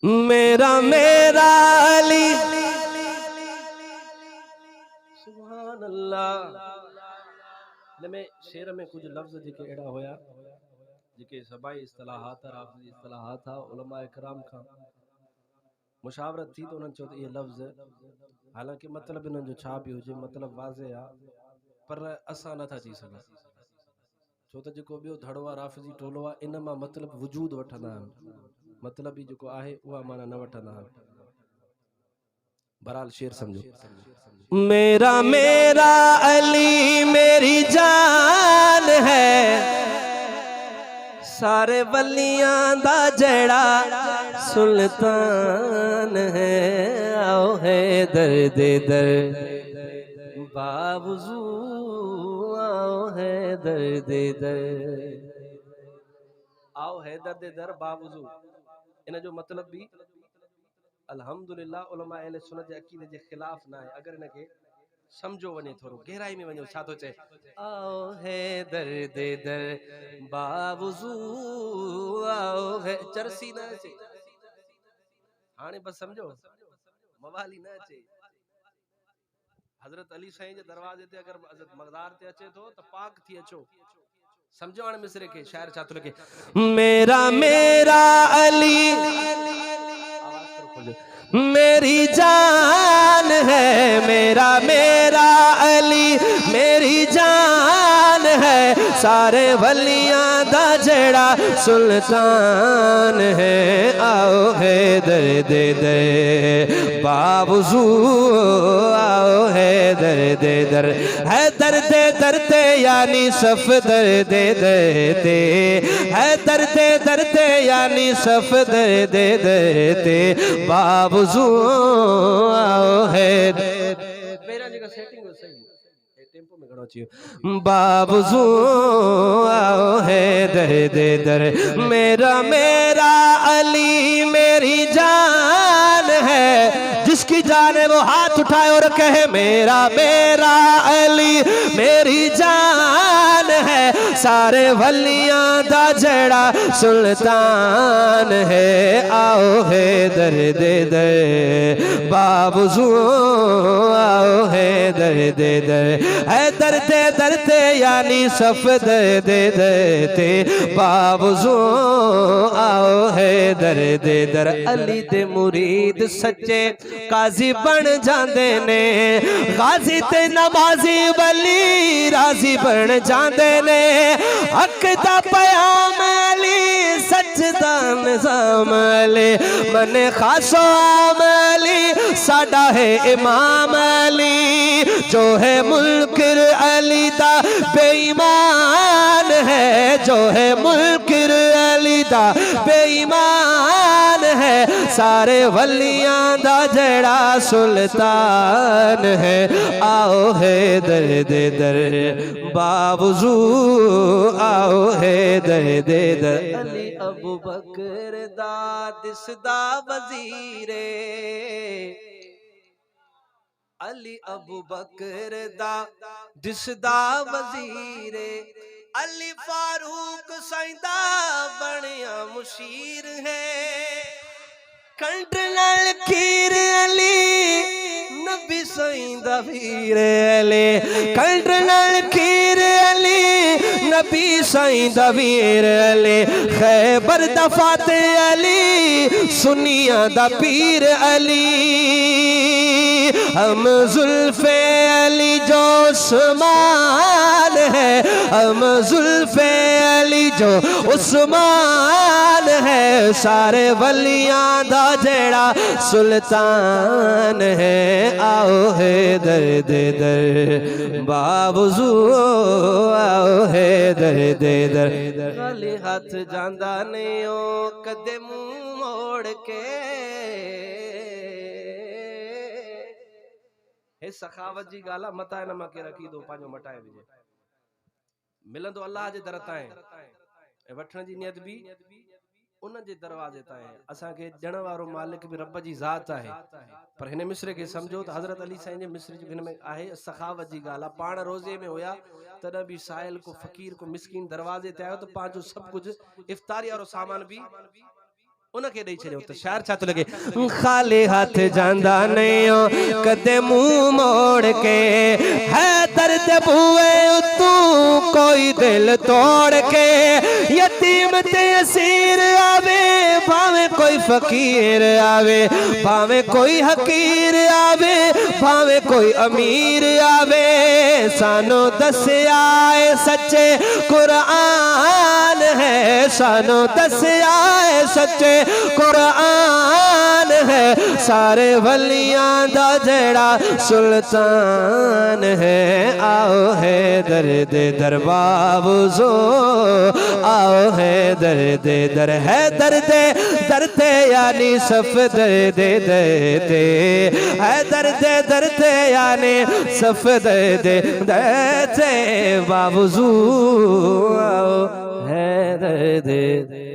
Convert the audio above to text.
मेरा मेरा अली सुभान अल्लाह। में शेर में कुछ लफ्ज़ जेके अड़ा होया जेके सबाई इस्तिलाहात राफ़िज़ी इस्तिलाहात था उलमा इकराम का मुशावरत थी तो उन्होंने चो ये लफ्ज़ हालांकि मतलब इन्हनि जो छा भी हुजे मतलब वाज़े आ पर असां नथा चई सघूं छो त जेको ॿियो धड़ो आहे राफ़िज़ी टोलो आहे इन मां मतलब वजूद वठंदा आहिनि मतलब ही जेको आहे उहा माना न वठंदा आहिनि। बहरहाल शेर समझो। मेरा मेरा अली मेरी जान है सारे वलियां दा जड़ा सुल्तान है। आओ है दर्द दर बावजू आओ है दर्द दर आओ है दर्द दर बावजू इन जो मतलब भी अल्हम्दुलिल्लाह उलमा अहले सुन्नत जे अकीदे जे खिलाफ ना है। अगर इनके समझो वने थोरो गहराई में वनो छा तो चे आओ है दर्द दर बावजू आओ है चरसी ना चे हाने बस समझो मवाली ना चे। हजरत अली साईं जे दरवाजे ते अगर हजरत मक़दार ते अचे तो त पाक थी अचो समझो। हाणे मिसरे के शायर छा तो लिखे मेरा मेरा अली मेरी जान है मेरा मेरा अली मेरी जान है सारे वलियां दा जड़ा सुल्तान है। आओ है दर्द दर बावजू आओ है दर्द दर है दर्द दरते यानी सफ दर्द दरते है दर्द दरते यानी सफ दर्द दरते बावजू आओ है मेरा जगह सेटिंग हो सही टेम्पो में घणो चाहिए बावजू आओ है दर्द दर मेरा मेरा अली मेरी जान है जिसकी जान है वो हाथ उठाए और कहे मेरा मेरा अली मेरी जान है सारे वलियां दा जड़ा सुल्तान है। आओ है दर्द दर बावजू आओ है दर्द दर है दर्द दरते यानी सफ दर्द दरते बावजू आओ है दर्द दर अली दे मुरीद सच्चे काजी बन जाते ने गाजी ते नमाजी वली राजी बन जाते ने हक दा पयाम अली सच दा निज़ाम अली मने खासो आम अली साडा है इमाम अली जो है मुल्किर अली दा बेईमान है जो है मुल्किर अली दा बेईमान है सारे वलियां दा जड़ा सुल्तान है। आओ है दर्द दर बावजू आओ है दर्द दर अली अबू बकर दा दिसदा वजीरे अली अबू बकर दा दिसदा वजीरे अली फारूक साइंदा बनिया मुशीर है कंट्रनल खीर अली नबी साइंदा वीर अली कंट्रनल खीर अली नबी साइंदा वीर अली खैबर दा फाते अली सुनिया दा पीर अली हम जुल्फे अली जो उस्मान है हम जुल्फे अली जो उस्मान है सारे वलियां दा जड़ा सुल्तान है। आओ है दर्द दर बावजू आओ है दर्द दर खाली हाथ जांदा नहीं ओ कदे मुंह मोड़ के हे सखावत जी गाला मता न मके रखी दो पांजो मटाए विजे मिलंदो अल्लाह जे दर ताए ए वठण जी नियत भी उन जे दरवाजे ताए असा के जण वारो मालिक भी रब जी जात है। पर हिने मिसरे के समझो तो हजरत अली साईं जे मिसरे जो में आहे सखावत जी गाला पाण रोजे में होया तद भी साइल को फकीर को मिस्कीन दरवाजे ते आयो तो पांचो सब कुछ इफ्तारी और सामान भी उनके ॾेई छॾियो त शायर छा थो लॻे ख़ाली हथ जांदा नहीं हो कदे मुंह मोड़ के है दर्द बुए तू कोई दिल तोड़ के यतीम ते असीर आवे भावे कोई फकीर आवे भावे कोई हकीर आवे भावे कोई अमीर आवे सानू दस्या सच्चे कुरान है सानू दस्या सच्चे कुरान है सारे वलियां दा जेड़ा सुल्तान है आओ है दर्द दरबाबुजो आओ है दर्द दर है दर्द दर्द यानी सफ दर्द दर्द है दर्द दर्द यानी सफ दर्द दर्द बाबुजो आओ है दर्द